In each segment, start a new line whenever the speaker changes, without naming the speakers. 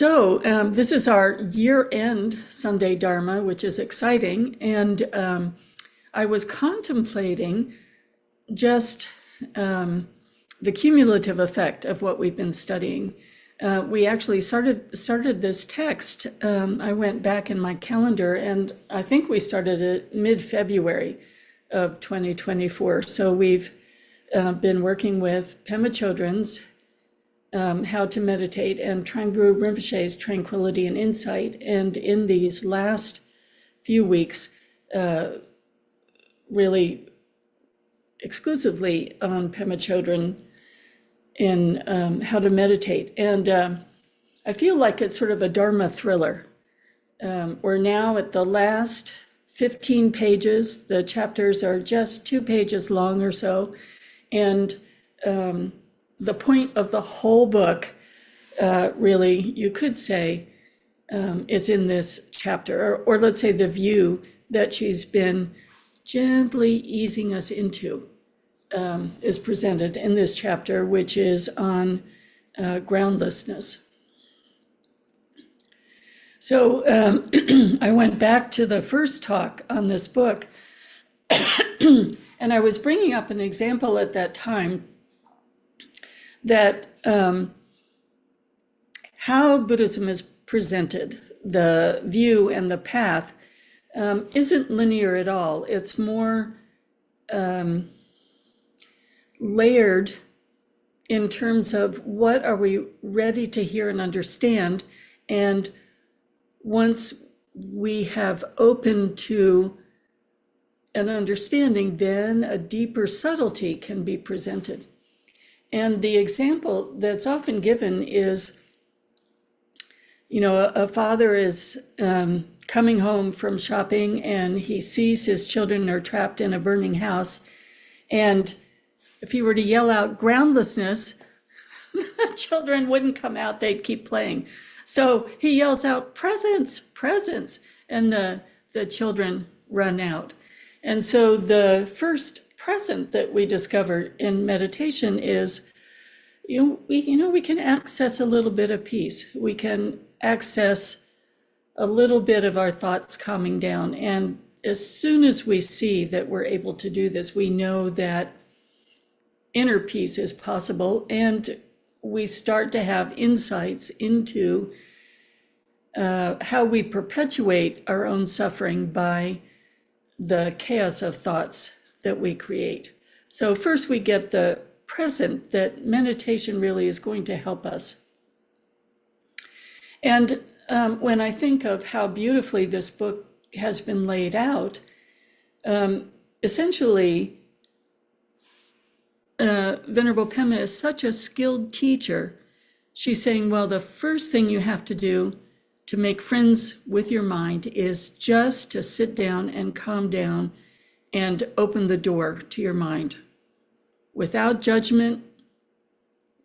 This is our year-end Sunday Dharma, which is exciting. And I was contemplating just the cumulative effect of what we've been studying. We actually started this text. I went back in my calendar, and I think we started it mid-February of 2024. So we've been working with Pema Chodron's How to Meditate and Trungpa Rinpoche's Tranquility and Insight. And in these last few weeks, really exclusively on Pema Chodron in How to Meditate. And I feel like it's sort of a Dharma thriller. We're now at the last 15 pages. The chapters are just 2 pages long or so. And the point of the whole book, really, you could say, is in this chapter, or let's say the view that she's been gently easing us into is presented in this chapter, which is on groundlessness. So I went back to the first talk on this book, and I was bringing up an example at that time that how Buddhism is presented, the view and the path, isn't linear at all. It's more layered in terms of what are we ready to hear and understand. And once we have opened to an understanding, then a deeper subtlety can be presented. And the example that's often given is, a father is coming home from shopping and he sees his children are trapped in a burning house. And if he were to yell out groundlessness, the children wouldn't come out, they'd keep playing. So he yells out, presence, presence, and the children run out. And so the first present that we discover in meditation is, we can access a little bit of peace. We can access a little bit of our thoughts calming down. And as soon as we see that we're able to do this, we know that inner peace is possible, and we start to have insights into how we perpetuate our own suffering by the chaos of thoughts that we create. So first we get the present that meditation really is going to help us. And when I think of how beautifully this book has been laid out, essentially, Venerable Pema is such a skilled teacher. She's saying, well, the first thing you have to do to make friends with your mind is just to sit down and calm down and open the door to your mind. Without judgment,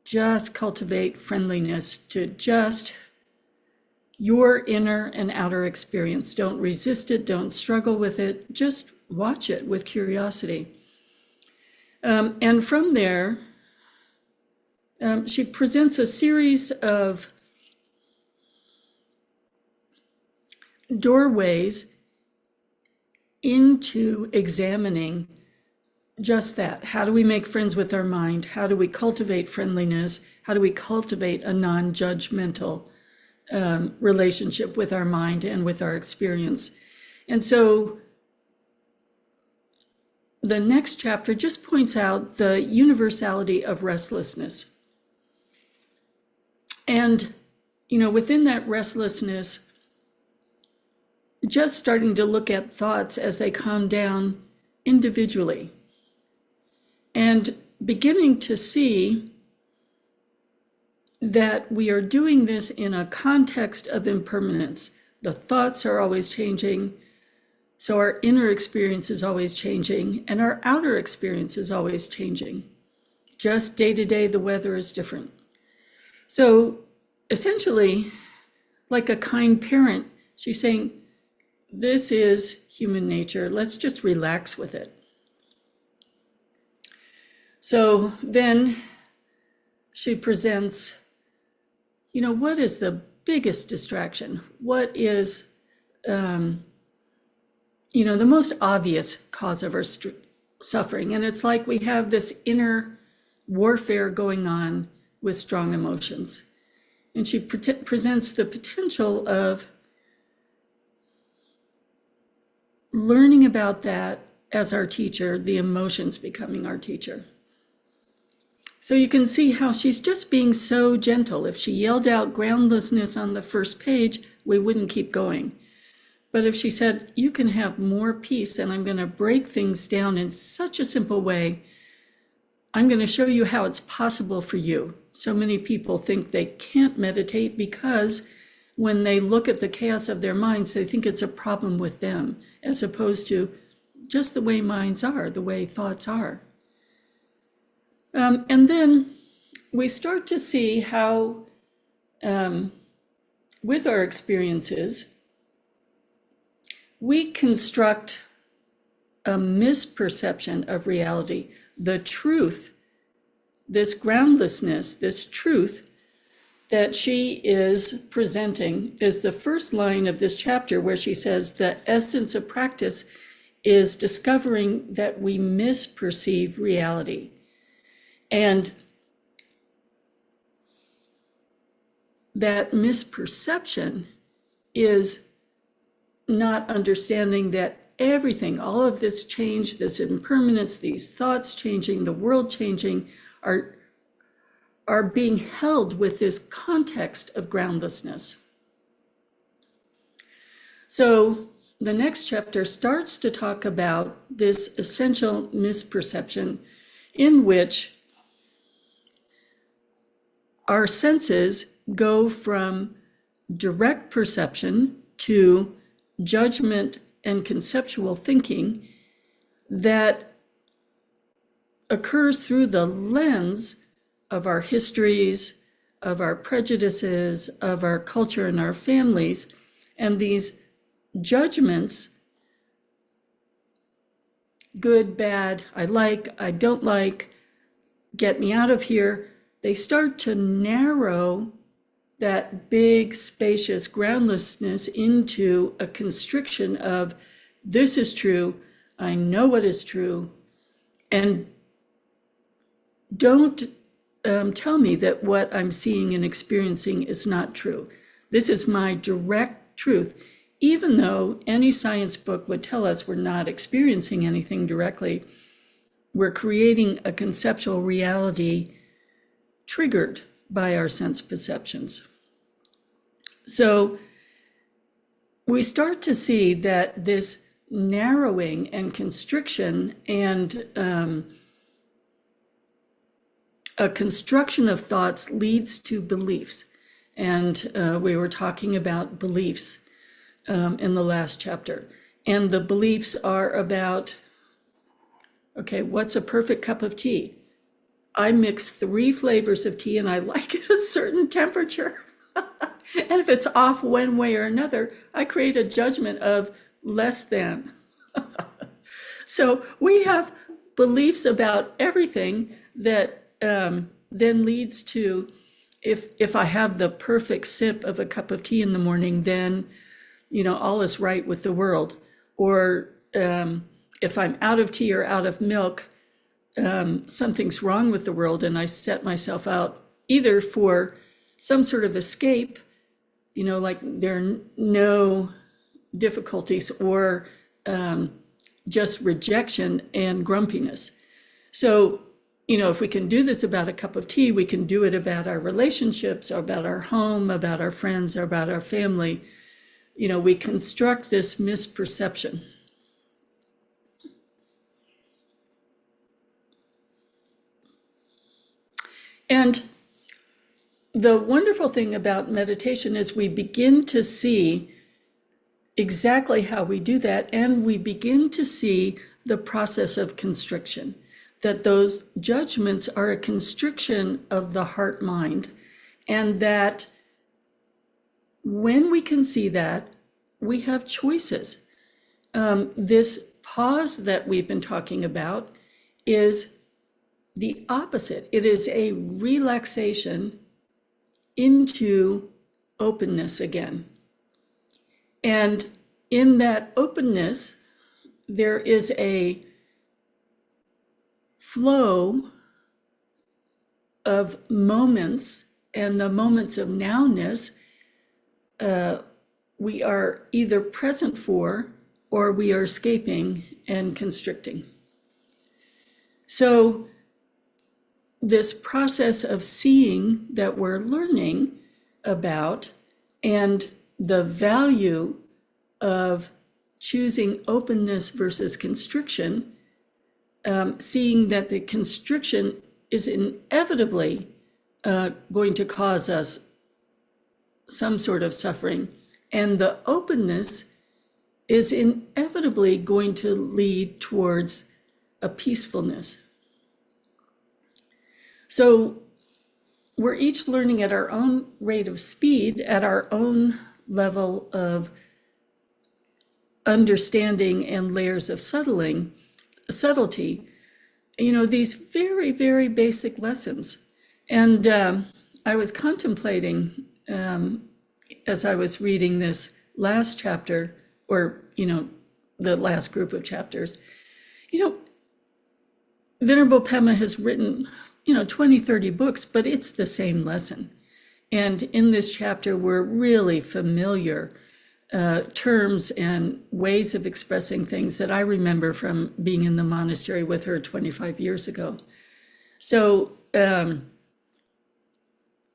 just cultivate friendliness to just your inner and outer experience. Don't resist it, don't struggle with it, just watch it with curiosity. And from there, she presents a series of doorways into examining just that. How do we make friends with our mind? How do we cultivate friendliness? How do we cultivate a non-judgmental relationship with our mind and with our experience? And so the next chapter just points out the universality of restlessness. And, within that restlessness, just starting to look at thoughts as they calm down individually and beginning to see that we are doing this in a context of impermanence. The thoughts are always changing. So our inner experience is always changing, and our outer experience is always changing. Just day to day, the weather is different. So essentially, like a kind parent, she's saying, this is human nature. Let's just relax with it. So then she presents, what is the biggest distraction? What is, the most obvious cause of our suffering? And it's like we have this inner warfare going on with strong emotions. And she presents the potential of learning about that as our teacher, the emotions becoming our teacher. So you can see how she's just being so gentle. If she yelled out groundlessness on the first page, we wouldn't keep going. But if she said, you can have more peace, and I'm going to break things down in such a simple way, I'm going to show you how it's possible for you. So many people think they can't meditate because when they look at the chaos of their minds, they think it's a problem with them, as opposed to just the way minds are, the way thoughts are. And then we start to see how, with our experiences, we construct a misperception of reality. The truth, this groundlessness, this truth that she is presenting is the first line of this chapter, where she says the essence of practice is discovering that we misperceive reality. And that misperception is not understanding that everything, all of this change, this impermanence, these thoughts changing, the world changing, are being held with this context of groundlessness. So the next chapter starts to talk about this essential misperception in which our senses go from direct perception to judgment and conceptual thinking that occurs through the lens of our histories, of our prejudices, of our culture and our families. And these judgments, good, bad, I like, I don't like, get me out of here, they start to narrow that big, spacious groundlessness into a constriction of, this is true, I know what is true, and don't tell me that what I'm seeing and experiencing is not true. This is my direct truth, even though any science book would tell us we're not experiencing anything directly. We're creating a conceptual reality triggered by our sense perceptions. So we start to see that this narrowing and constriction and a construction of thoughts leads to beliefs. And we were talking about beliefs in the last chapter. And the beliefs are about, okay, what's a perfect cup of tea? I mix 3 flavors of tea and I like it a certain temperature. And if it's off one way or another, I create a judgment of less than. So we have beliefs about everything that then leads to, if I have the perfect sip of a cup of tea in the morning, then, all is right with the world. Or if I'm out of tea or out of milk, something's wrong with the world, and I set myself out either for some sort of escape, like there are no difficulties, or just rejection and grumpiness. So, if we can do this about a cup of tea, we can do it about our relationships, or about our home, about our friends, or about our family. We construct this misperception. And the wonderful thing about meditation is we begin to see exactly how we do that, and we begin to see the process of constriction, that those judgments are a constriction of the heart mind, and that when we can see that, we have choices. This pause that we've been talking about is the opposite. It is a relaxation into openness again. And in that openness, there is a flow of moments, and the moments of nowness we are either present for or we are escaping and constricting. So this process of seeing that we're learning about and the value of choosing openness versus constriction, seeing that the constriction is inevitably going to cause us some sort of suffering, and the openness is inevitably going to lead towards a peacefulness. So we're each learning at our own rate of speed, at our own level of understanding and layers of subtlety, these very, very basic lessons. And I was contemplating as I was reading this last chapter, or, the last group of chapters, Venerable Pema has written, 20, 30 books, but it's the same lesson. And in this chapter, we're really familiar terms and ways of expressing things that I remember from being in the monastery with her 25 years ago. So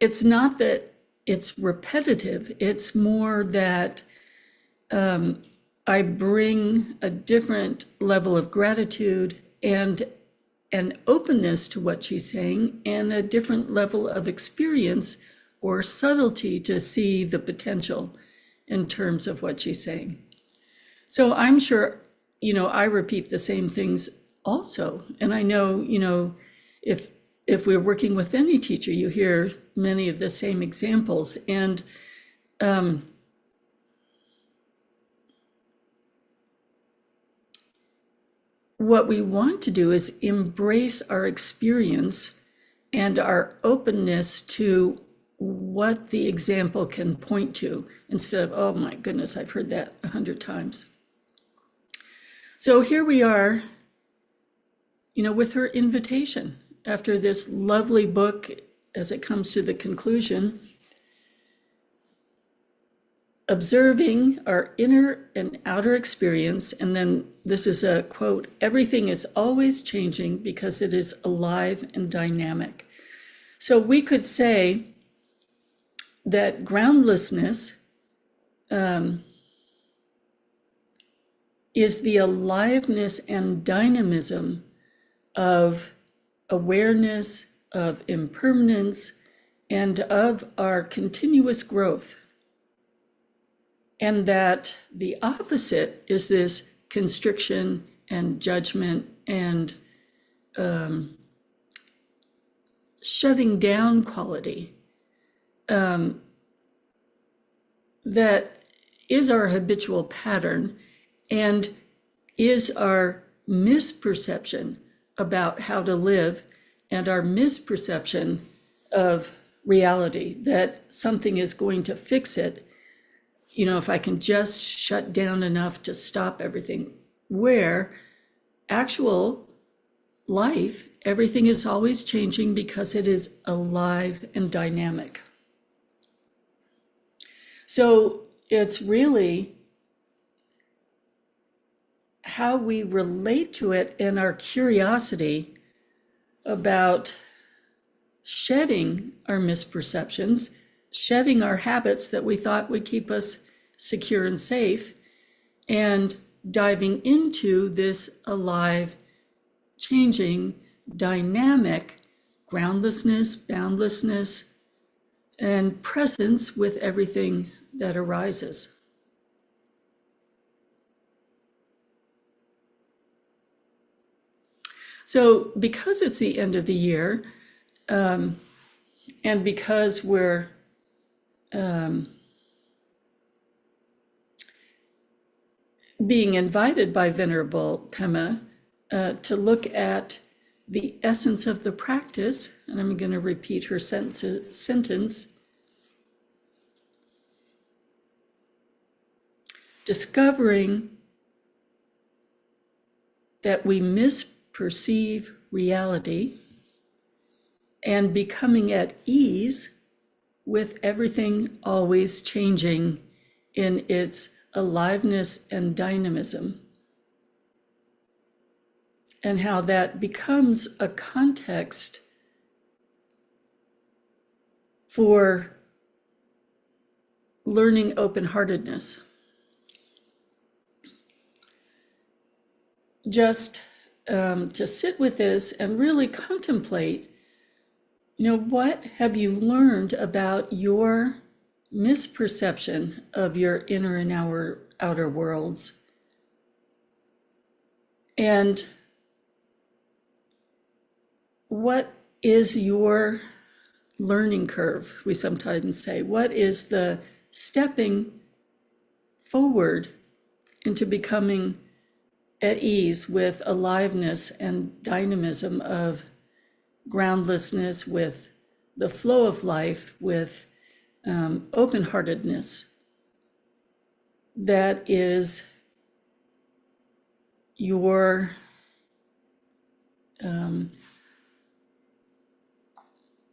it's not that it's repetitive, it's more that I bring a different level of gratitude and an openness to what she's saying, and a different level of experience or subtlety to see the potential in terms of what she's saying. So I'm sure, I repeat the same things also. And I know, if we're working with any teacher, you hear many of the same examples. And what we want to do is embrace our experience and our openness to what the example can point to, instead of, oh my goodness, I've heard that 100 times. So here we are, with her invitation after this lovely book, as it comes to the conclusion, observing our inner and outer experience. And then this is a quote: everything is always changing because it is alive and dynamic. So we could say that groundlessness is the aliveness and dynamism of awareness, of impermanence, and of our continuous growth. And that the opposite is this constriction and judgment and shutting down quality that is our habitual pattern and is our misperception about how to live, and our misperception of reality, that something is going to fix it, if I can just shut down enough to stop everything, where actual life, everything is always changing because it is alive and dynamic. So it's really how we relate to it and our curiosity about shedding our misperceptions, shedding our habits that we thought would keep us secure and safe, and diving into this alive, changing, dynamic groundlessness, boundlessness, and presence with everything that arises. So because it's the end of the year, and because we're being invited by Venerable Pema to look at the essence of the practice, and I'm going to repeat her sentence, discovering that we misperceive reality and becoming at ease with everything always changing in its aliveness and dynamism, and how that becomes a context for learning open-heartedness. Just to sit with this and really contemplate, what have you learned about your misperception of your inner and outer worlds? And what is your learning curve, we sometimes say? What is the stepping forward into becoming at ease with aliveness and dynamism of groundlessness, with the flow of life, with open-heartedness? That is your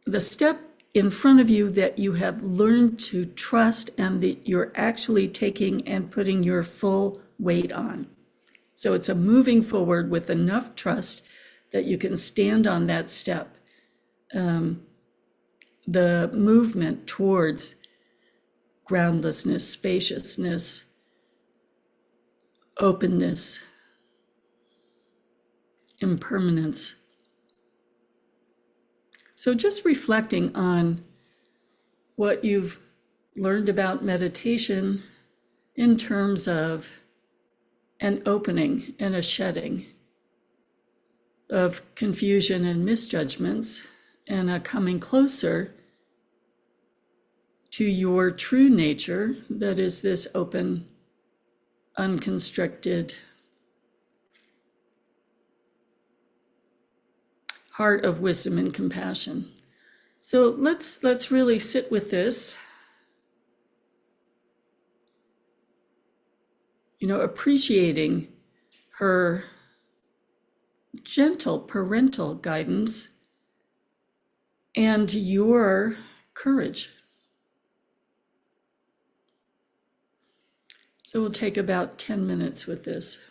the step in front of you that you have learned to trust and that you're actually taking and putting your full weight on. So it's a moving forward with enough trust that you can stand on that step. The movement towards groundlessness, spaciousness, openness, impermanence. So just reflecting on what you've learned about meditation in terms of an opening and a shedding of confusion and misjudgments, and a coming closer to your true nature, that is this open, unconstricted heart of wisdom and compassion. So let's really sit with this, appreciating her gentle parental guidance and your courage. So we'll take about 10 minutes with this.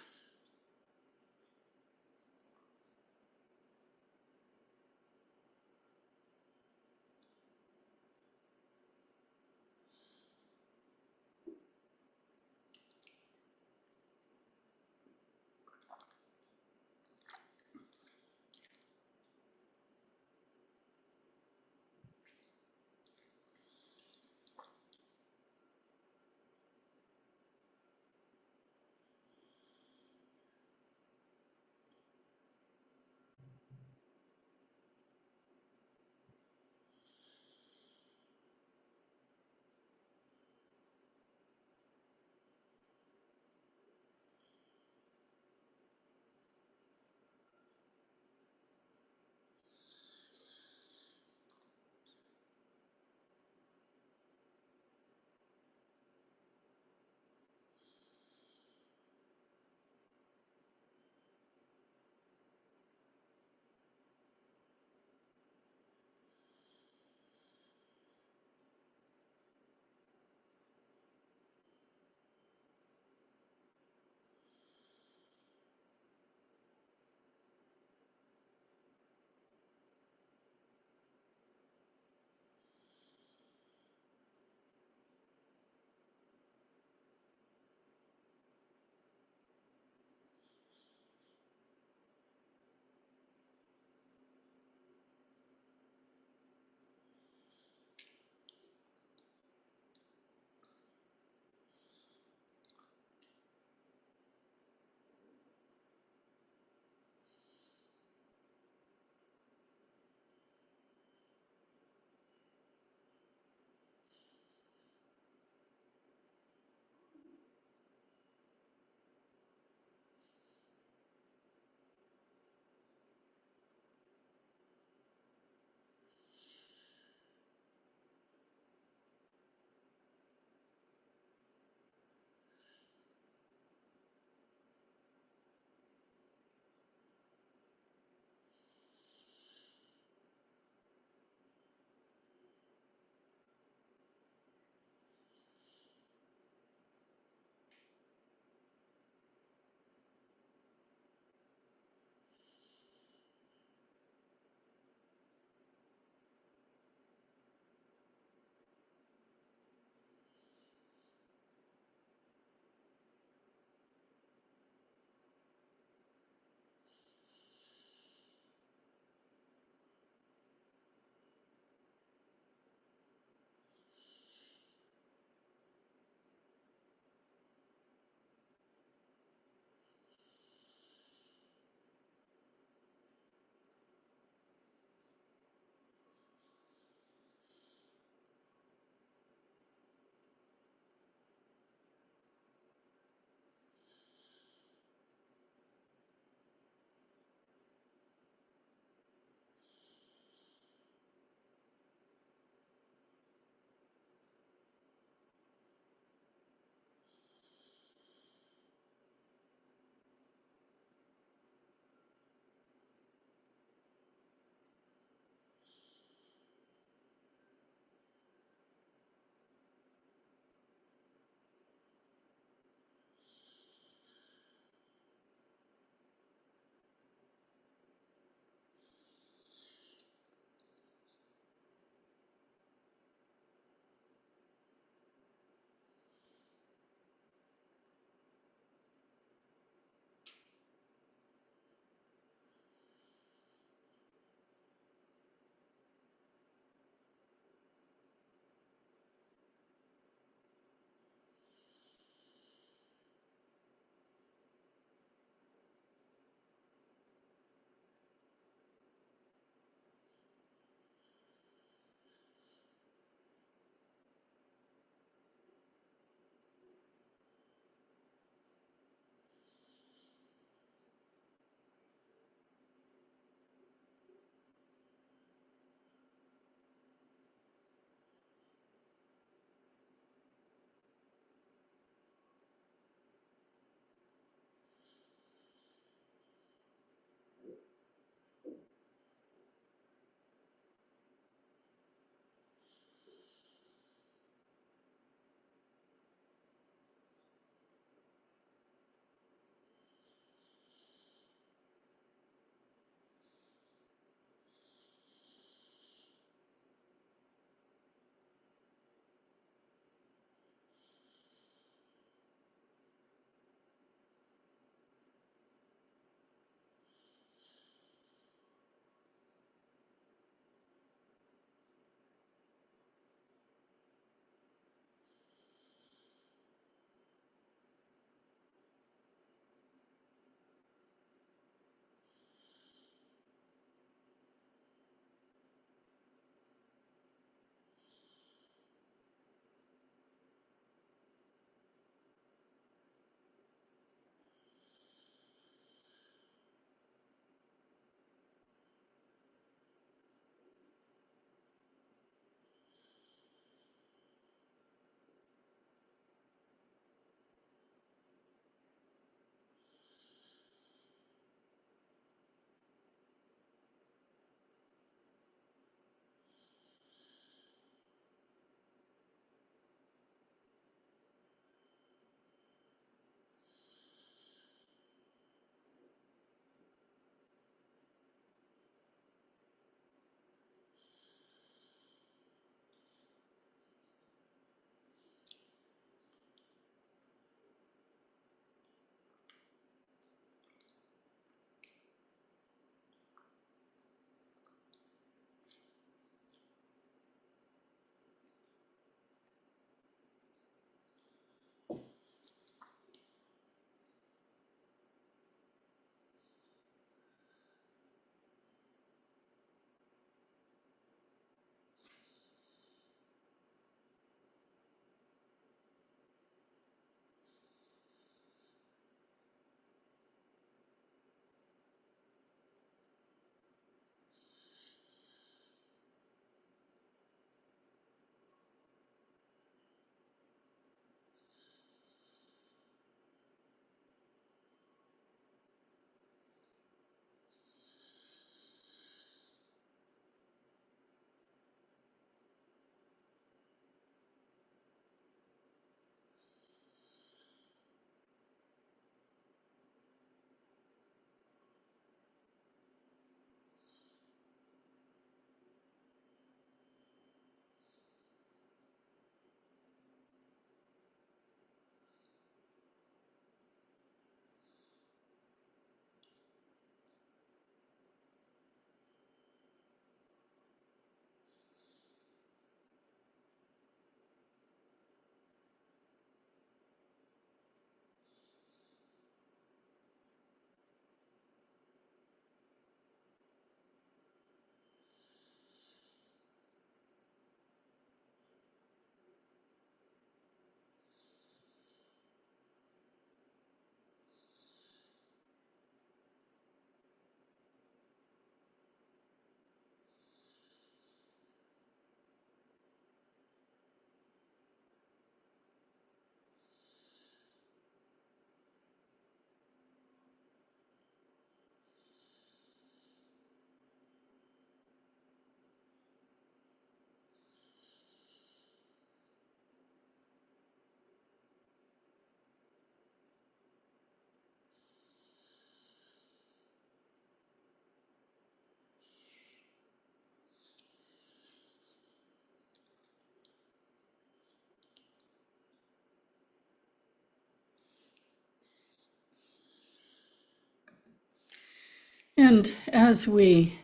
And as we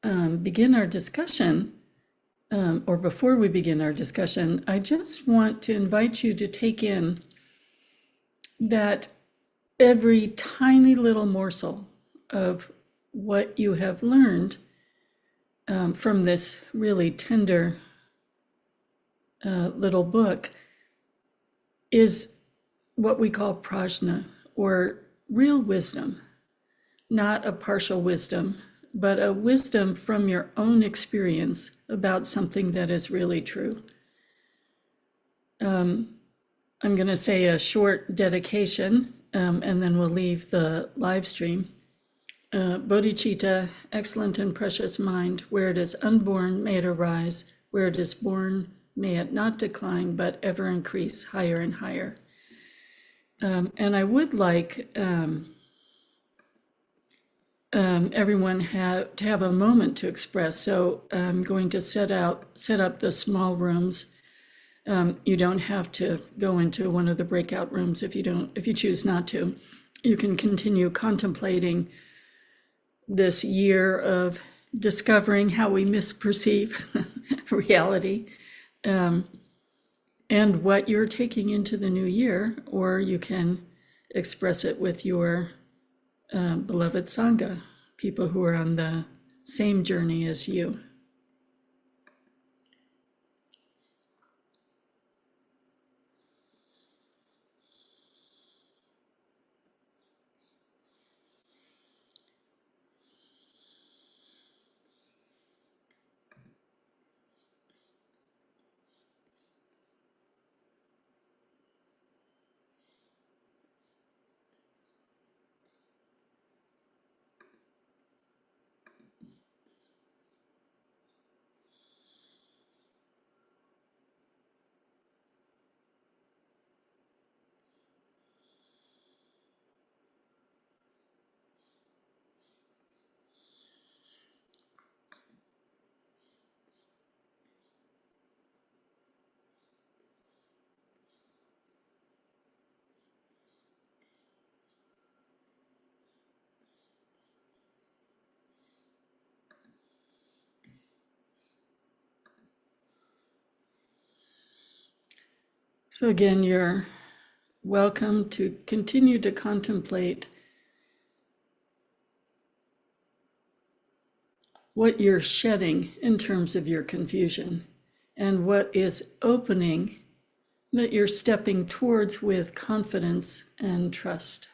begin our discussion, or before we begin our discussion, I just want to invite you to take in that every tiny little morsel of what you have learned from this really tender little book is what we call prajna, or real wisdom, not a partial wisdom, but a wisdom from your own experience about something that is really true. I'm going to say a short dedication, and then we'll leave the live stream. Bodhicitta, excellent and precious mind, where it is unborn, may it arise. Where it is born, may it not decline, but ever increase higher and higher. And I would like everyone to have a moment to express. So I'm going to set up the small rooms. You don't have to go into one of the breakout rooms if you choose not to. You can continue contemplating this year of discovering how we misperceive reality, and what you're taking into the new year, or you can express it with your beloved Sangha, people who are on the same journey as you. So again, you're welcome to continue to contemplate what you're shedding in terms of your confusion, and what is opening that you're stepping towards with confidence and trust.